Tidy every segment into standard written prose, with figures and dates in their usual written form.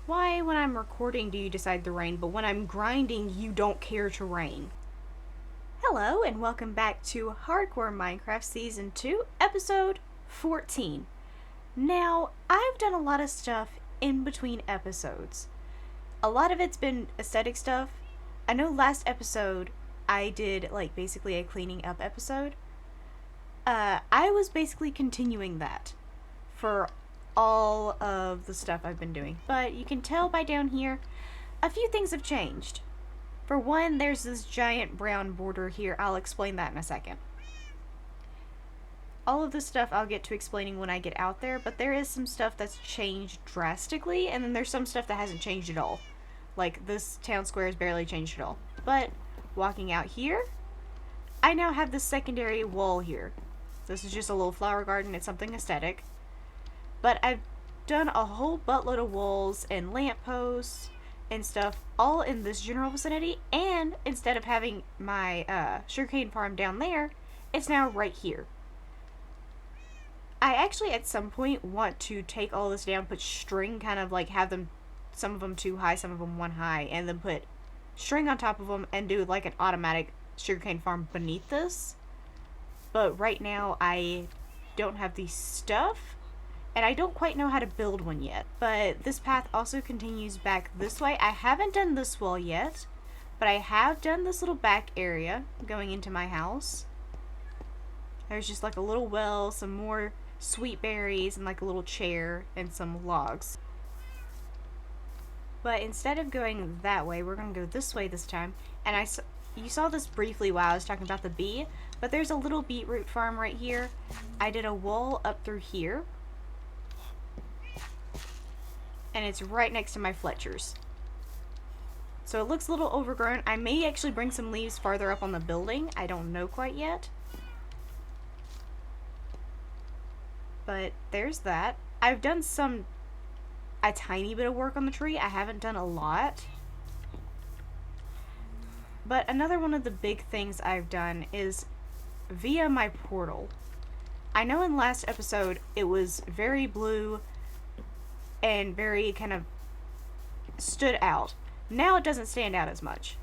Why, when I'm recording, do you decide to rain, but when I'm grinding, you don't care to rain? Hello, and welcome back to Hardcore Minecraft Season 2, Episode 14. Now, I've done a lot of stuff in between episodes. A lot of it's been aesthetic stuff. I know last episode, I did, basically a cleaning up episode. I was basically continuing that for all of the stuff I've been doing. But you can tell by down here, a few things have changed. For one, there's this giant brown border here. I'll explain that in a second. All of this stuff I'll get to explaining when I get out there, but there is some stuff that's changed drastically, and then there's some stuff that hasn't changed at all. Like, this town square has barely changed at all. But, walking out here, I now have this secondary wall here. This is just a little flower garden. It's something aesthetic. But I've done a whole buttload of walls and lampposts and stuff all in this general vicinity, and instead of having my sugarcane farm down there, it's now right here. I actually at some point want to take all this down, put string, kind of like have them, some of them too high, some of them one high, and then put string on top of them and do like an automatic sugarcane farm beneath this. But right now I don't have the stuff, and I don't quite know how to build one yet. But this path also continues back this way. I haven't done this wall yet, but I have done this little back area going into my house. There's just like a little well, some more sweet berries, and like a little chair and some logs. But instead of going that way, we're going to go this way this time. And you saw this briefly while I was talking about the bee, but there's a little beetroot farm right here. I did a wall up through here, and it's right next to my Fletchers. So it looks a little overgrown. I may actually bring some leaves farther up on the building. I don't know quite yet. But there's that. I've done a tiny bit of work on the tree. I haven't done a lot. But another one of the big things I've done is via my portal. I know in last episode it was very blue and very kind of stood out. Now it doesn't stand out as much.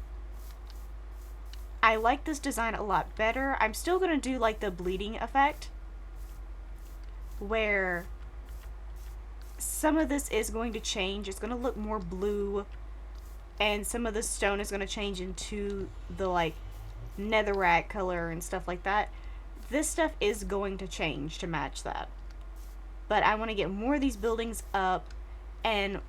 I like this design a lot better. I'm still going to do like the bleeding effect, where some of this is going to change. It's going to look more blue, and some of the stone is going to change into the like netherrack color and stuff like that. This stuff is going to change to match that. But I want to get more of these buildings up and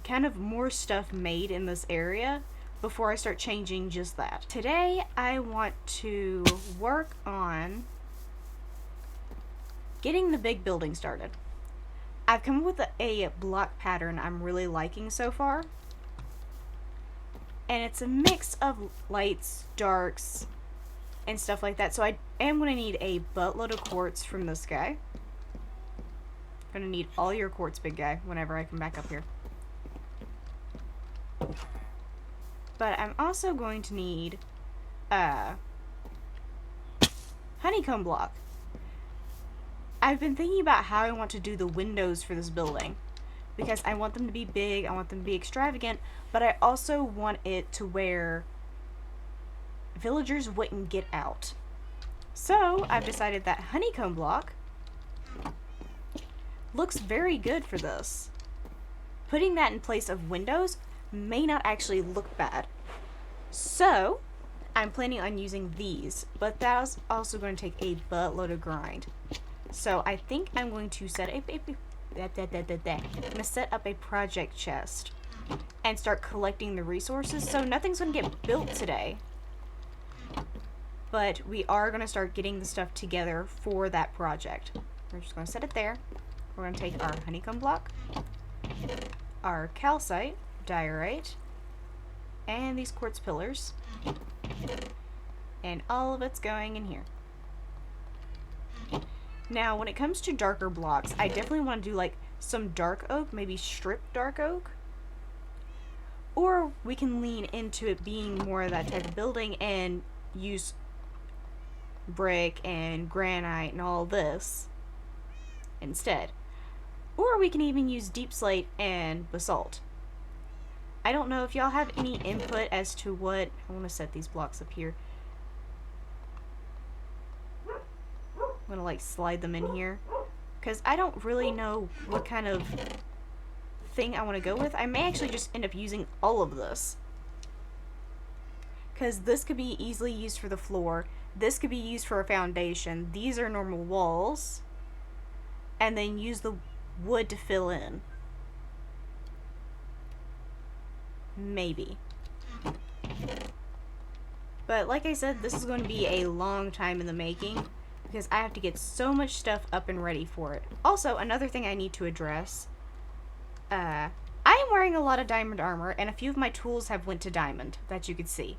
kind of more stuff made in this area before I start changing just that. Today I want to work on getting the big building started. I've come up with a block pattern I'm really liking so far. And it's a mix of lights, darks, and stuff like that. So I am going to need a buttload of quartz from this guy. I'm going to need all your quartz, big guy, whenever I come back up here. But I'm also going to need honeycomb block. I've been thinking about how I want to do the windows for this building, because I want them to be big, I want them to be extravagant, but I also want it to where villagers wouldn't get out. So I've decided that honeycomb block looks very good for this. Putting that in place of windows may not actually look bad. So I'm planning on using these, but that's also going to take a buttload of grind. So I think I'm going to set up a project chest and start collecting the resources. So nothing's going to get built today, but we are going to start getting the stuff together for that project. We're just going to set it there. We're going to take our honeycomb block, our calcite, diorite, and these quartz pillars, and all of it's going in here. Now, when it comes to darker blocks, I definitely want to do like some dark oak, maybe stripped dark oak. Or we can lean into it being more of that type of building and use brick and granite and all this instead. Or Or we can even use deep slate and basalt. I don't know if y'all have any input as to what... I want to set these blocks up here. I'm going to like slide them in here. Because I don't really know what kind of thing I want to go with. I may actually just end up using all of this. Because this could be easily used for the floor. This could be used for a foundation. These are normal walls. And then use the wood to fill in. Maybe. But like I said, this is going to be a long time in the making because I have to get so much stuff up and ready for it. Also, another thing I need to address. I am wearing a lot of diamond armor and a few of my tools have went to diamond that you could see.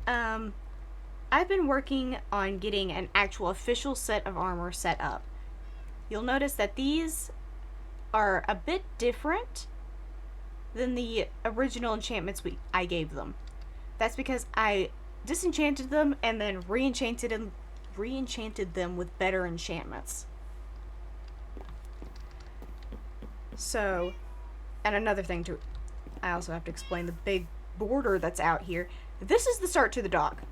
I've been working on getting an actual official set of armor set up. You'll notice that these are a bit different than the original enchantments I gave them. That's because I disenchanted them and then re-enchanted them with better enchantments. So, and another thing too, I also have to explain the big border that's out here. This is the start to the dock.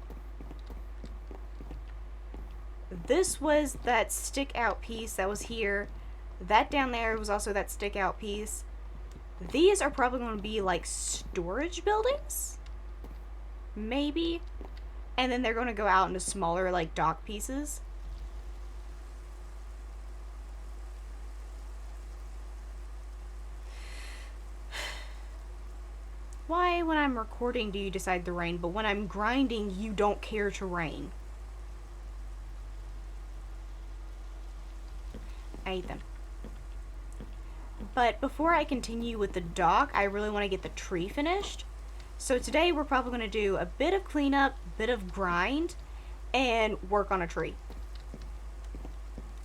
This was that stick out piece that was here. That down there was also that stick out piece. These are probably going to be like storage buildings? Maybe. And then they're going to go out into smaller like dock pieces. Why, when I'm recording, do you decide to rain, but when I'm grinding, you don't care to rain? I hate them. But before I continue with the dock, I really want to get the tree finished. So today we're probably going to do a bit of cleanup, bit of grind, and work on a tree.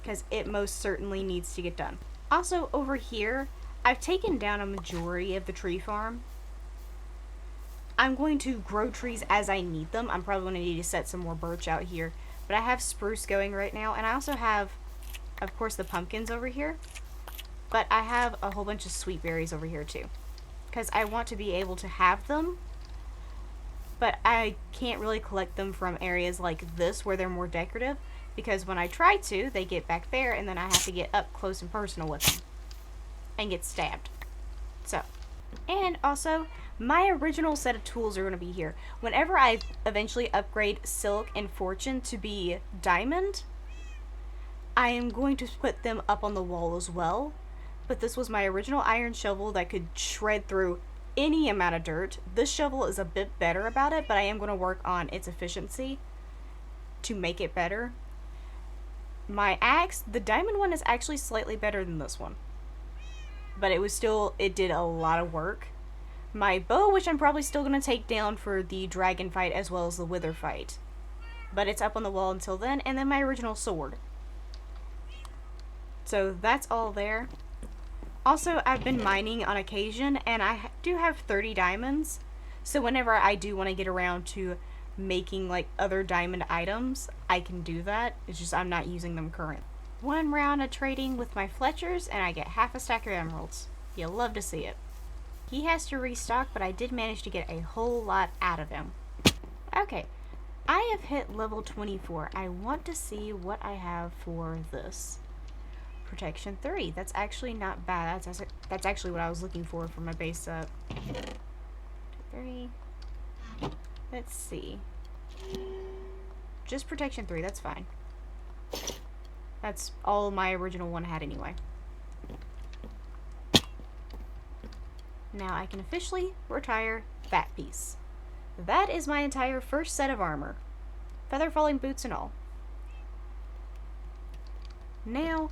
Because it most certainly needs to get done. Also, over here, I've taken down a majority of the tree farm. I'm going to grow trees as I need them. I'm probably going to need to set some more birch out here. But I have spruce going right now, and I also have, of course, the pumpkins over here. But I have a whole bunch of sweet berries over here too. Because I want to be able to have them. But I can't really collect them from areas like this where they're more decorative. Because when I try to, they get back there and then I have to get up close and personal with them. And get stabbed. So. And also, my original set of tools are going to be here. Whenever I eventually upgrade Silk and Fortune to be Diamond, I am going to put them up on the wall as well. But this was my original iron shovel that could shred through any amount of dirt. This shovel is a bit better about it, but I am going to work on its efficiency to make it better. My axe, the diamond one, is actually slightly better than this one. But it did a lot of work. My bow, which I'm probably still going to take down for the dragon fight as well as the wither fight. But it's up on the wall until then. And then my original sword. So that's all there. Also, I've been mining on occasion, and I do have 30 diamonds. So whenever I do want to get around to making like other diamond items, I can do that. It's just I'm not using them current. One round of trading with my Fletchers, and I get half a stack of emeralds. You'll love to see it. He has to restock, but I did manage to get a whole lot out of him. Okay, I have hit level 24. I want to see what I have for this. Protection 3. That's actually not bad. That's actually what I was looking for my base up. 3. Let's see. Just protection 3. That's fine. That's all my original one had anyway. Now I can officially retire that piece. That is my entire first set of armor. Feather falling boots and all. Now,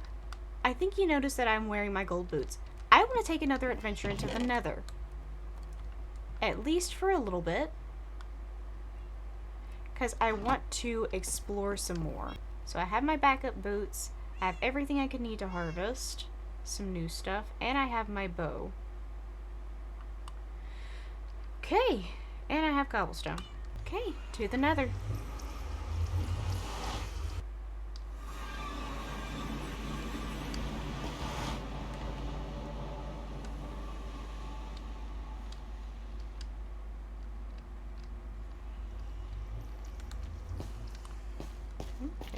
I think you noticed that I'm wearing my gold boots. I want to take another adventure into the Nether. At least for a little bit. Because I want to explore some more. So I have my backup boots. I have everything I could need to harvest. Some new stuff. And I have my bow. Okay. And I have cobblestone. Okay, to the Nether.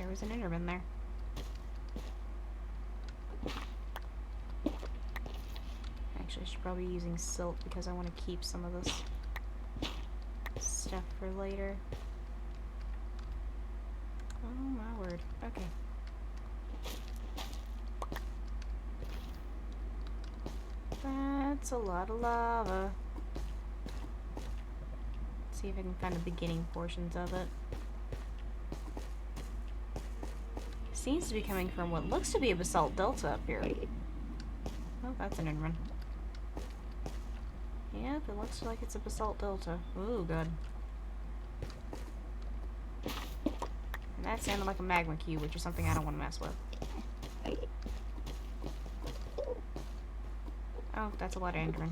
there was an Enderman there. Actually, I should probably be using silt because I want to keep some of this stuff for later. Oh my word. Okay. That's a lot of lava. Let's see if I can find the beginning portions of it. Seems to be coming from what looks to be a basalt delta up here. Oh, that's an Enderman. Yep, it looks like it's a basalt delta. Ooh, good. And that sounded like a magma cube, which is something I don't want to mess with. Oh, that's a lot of Enderman.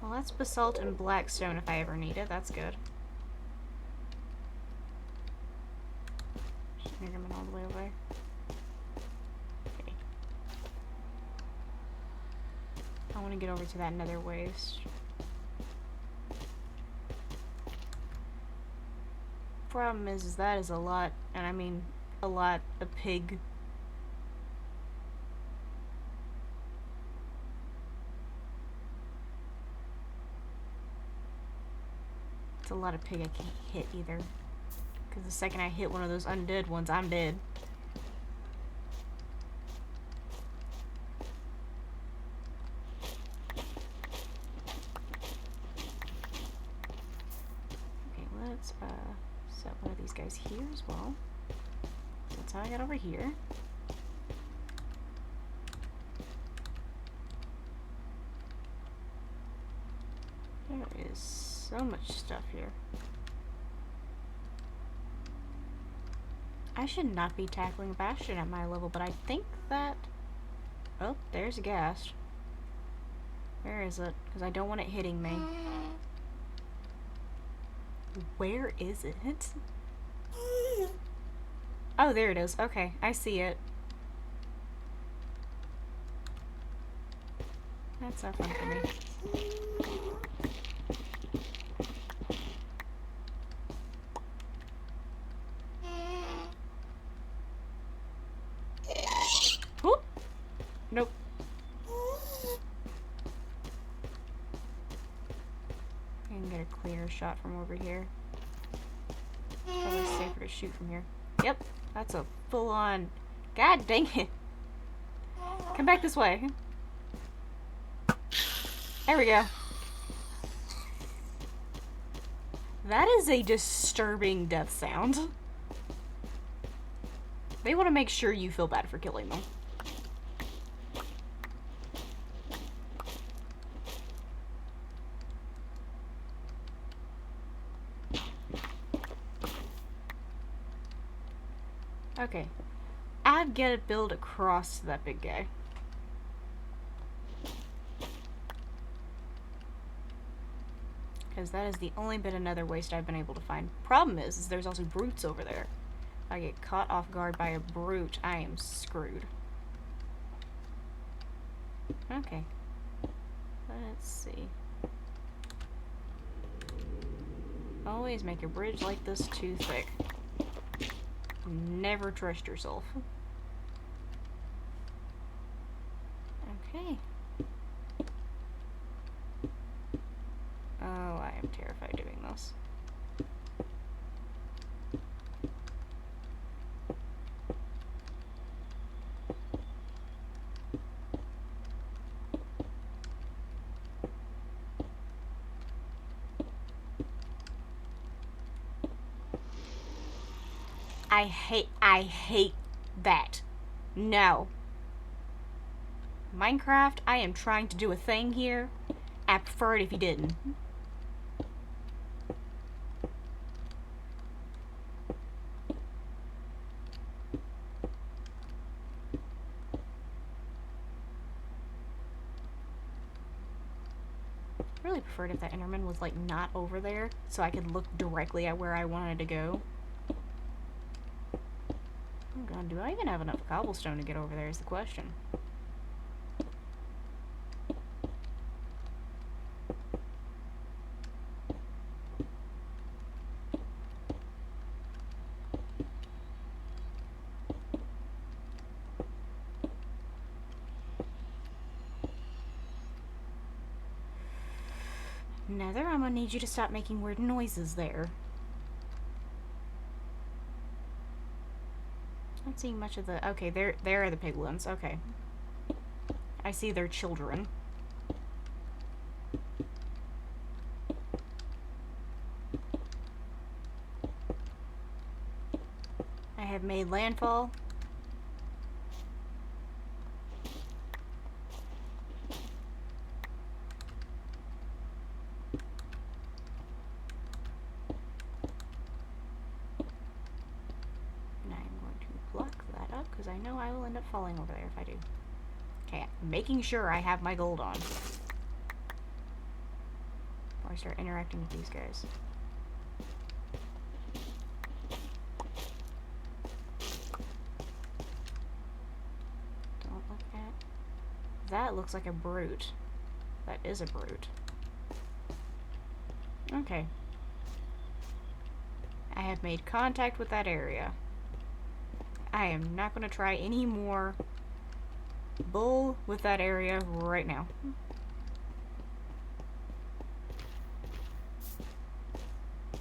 Well, that's basalt and blackstone if I ever need it. That's good. Just Enderman all the way over there. Okay. I want to get over to that nether waste. Problem is that is a lot, and I mean a lot of pig. It's a lot of pig I can't hit either, because the second I hit one of those undead ones, I'm dead. Okay, let's set one of these guys here as well. That's how I got over here. There is so much stuff here. I should not be tackling Bastion at my level, but I think that... Oh, there's a ghast. Where is it? Because I don't want it hitting me. Where is it? Oh, there it is. Okay, I see it. That's not fun for me. Whoop! Nope. I can get a clearer shot from over here. Probably safer to shoot from here. Yep, that's a full-on... God dang it! Come back this way. There we go. That is a disturbing death sound. They want to make sure you feel bad for killing them. Okay. I'd get it build across to that big guy. Because that is the only bit of nether waste I've been able to find. Problem is there's also brutes over there. If I get caught off guard by a brute, I am screwed. Okay. Let's see. Always make a bridge like this too thick. Never trust yourself. Okay. Oh, I am terrified doing this. I hate that. No. Minecraft, I am trying to do a thing here. I prefer it if you didn't. I really preferred if that Enderman was like not over there so I could look directly at where I wanted to go. Oh god, do I even have enough cobblestone to get over there is the question. Nether, I'm gonna need you to stop making weird noises there. Not seeing much of the... Okay, there are the piglins. Okay. I see their children. I have made landfall. Because I know I will end up falling over there if I do. Okay, making sure I have my gold on before I start interacting with these guys. Don't look at... That looks like a brute. That is a brute. Okay. I have made contact with that area. I am not going to try any more bull with that area right now.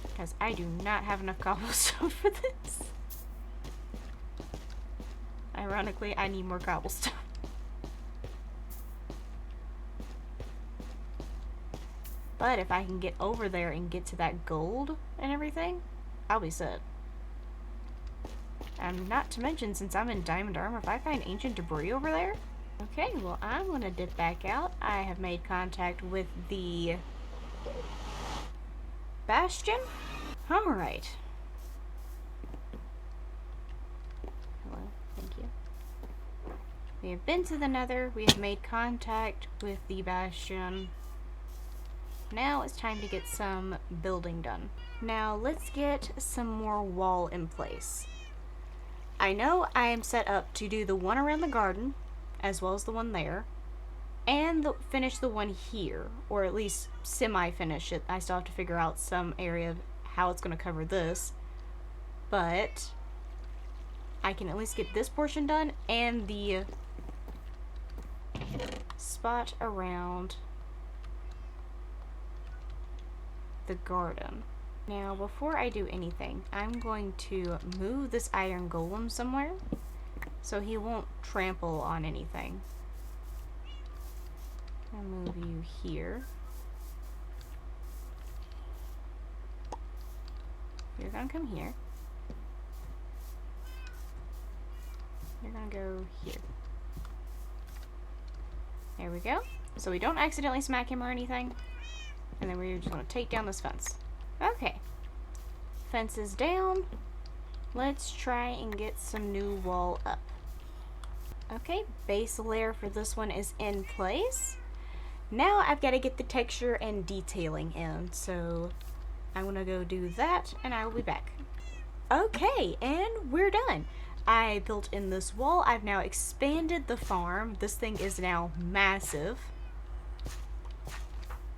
Because I do not have enough cobblestone for this. Ironically, I need more cobblestone. But if I can get over there and get to that gold and everything, I'll be set. Not to mention, since I'm in diamond armor, if I find ancient debris over there... Okay, well, I'm gonna dip back out. I have made contact with the... Bastion? Alright. Hello, thank you. We have been to the Nether. We have made contact with the Bastion. Now it's time to get some building done. Now, let's get some more wall in place. I know I am set up to do the one around the garden, as well as the one there, and finish the one here, or at least semi-finish it. I still have to figure out some area of how it's going to cover this, but I can at least get this portion done, and the spot around the garden. Now, before I do anything, I'm going to move this iron golem somewhere so he won't trample on anything. I'll move you here. You're gonna come here. You're gonna go here. There we go. So we don't accidentally smack him or anything. And then we're just gonna take down this fence. Okay. Fence is down. Let's try and get some new wall up. Okay, base layer for this one is in place. Now I've got to get the texture and detailing in, so I'm gonna go do that and I will be back. Okay, and we're done. I built in this wall. I've now expanded the farm. This thing is now massive.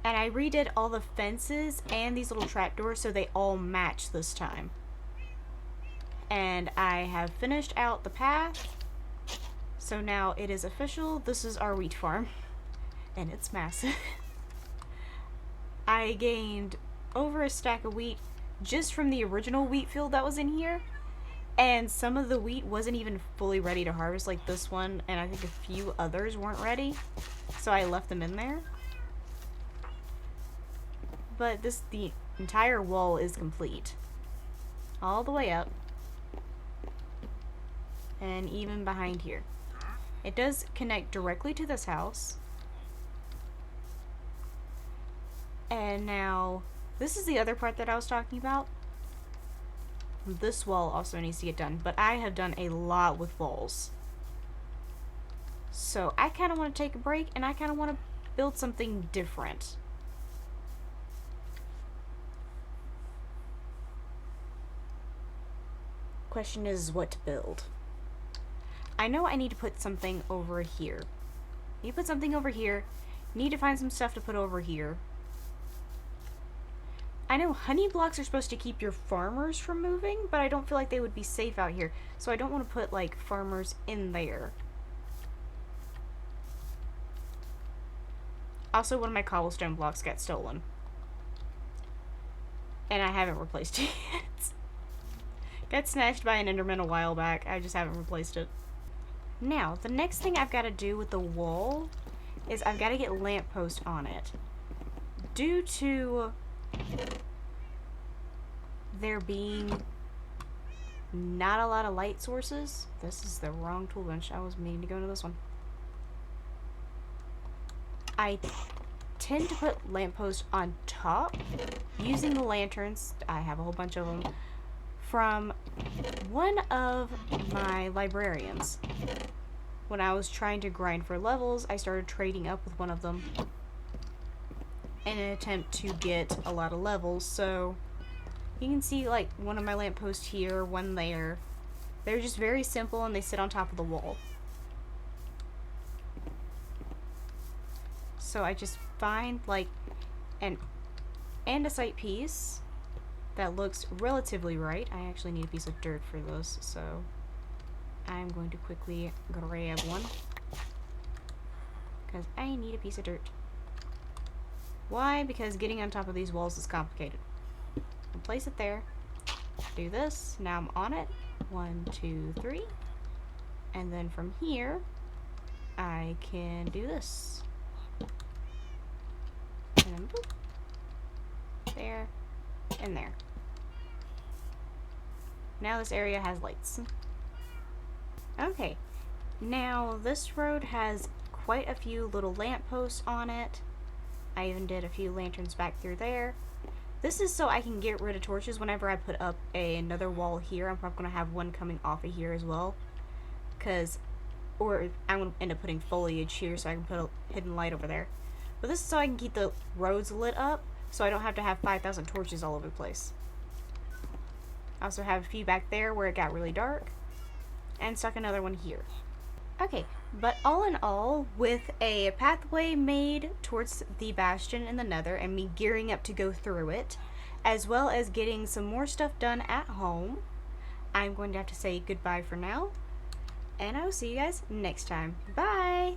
And I redid all the fences and these little trapdoors so they all match this time. And I have finished out the path. So now it is official. This is our wheat farm. And it's massive. I gained over a stack of wheat just from the original wheat field that was in here. And some of the wheat wasn't even fully ready to harvest, like this one. And I think a few others weren't ready. So I left them in there. But the entire wall is complete. All the way up. And even behind here. It does connect directly to this house. And now, this is the other part that I was talking about. This wall also needs to get done, but I have done a lot with walls. So I kind of want to take a break, and I kind of want to build something different. Question is what to build. I know I need to put something over here. Need to put something over here. Need to find some stuff to put over here. I know honey blocks are supposed to keep your farmers from moving, but I don't feel like they would be safe out here. So I don't want to put, like, farmers in there. Also, one of my cobblestone blocks got stolen. And I haven't replaced it yet. Got snatched by an Enderman a while back. I just haven't replaced it. Now, the next thing I've got to do with the wall is I've got to get lamppost on it. Due to there being not a lot of light sources. This is the wrong tool bench. I was meaning to go into this one. I tend to put lamppost on top using the lanterns. I have a whole bunch of them from one of my librarians. When I was trying to grind for levels, I started trading up with one of them in an attempt to get a lot of levels. So you can see like one of my lampposts here, one there. They're just very simple and they sit on top of the wall. So I just find like an andesite piece that looks relatively right. I actually need a piece of dirt for this, so I'm going to quickly grab one because I need a piece of dirt. Why? Because getting on top of these walls is complicated. I'll place it there. Do this. Now I'm on it. 1, 2, 3. And then from here, I can do this. And then boop. There. And there. Now this area has lights. Okay. Now this road has quite a few little lampposts on it. I even did a few lanterns back through there. This is so I can get rid of torches whenever I put up another wall here. I'm probably going to have one coming off of here as well. Or I'm going to end up putting foliage here so I can put a hidden light over there. But this is so I can keep the roads lit up so I don't have to have 5,000 torches all over the place. I also have a few back there where it got really dark. And stuck another one here. Okay, but all in all, with a pathway made towards the Bastion in the Nether and me gearing up to go through it, as well as getting some more stuff done at home, I'm going to have to say goodbye for now, and I will see you guys next time. Bye!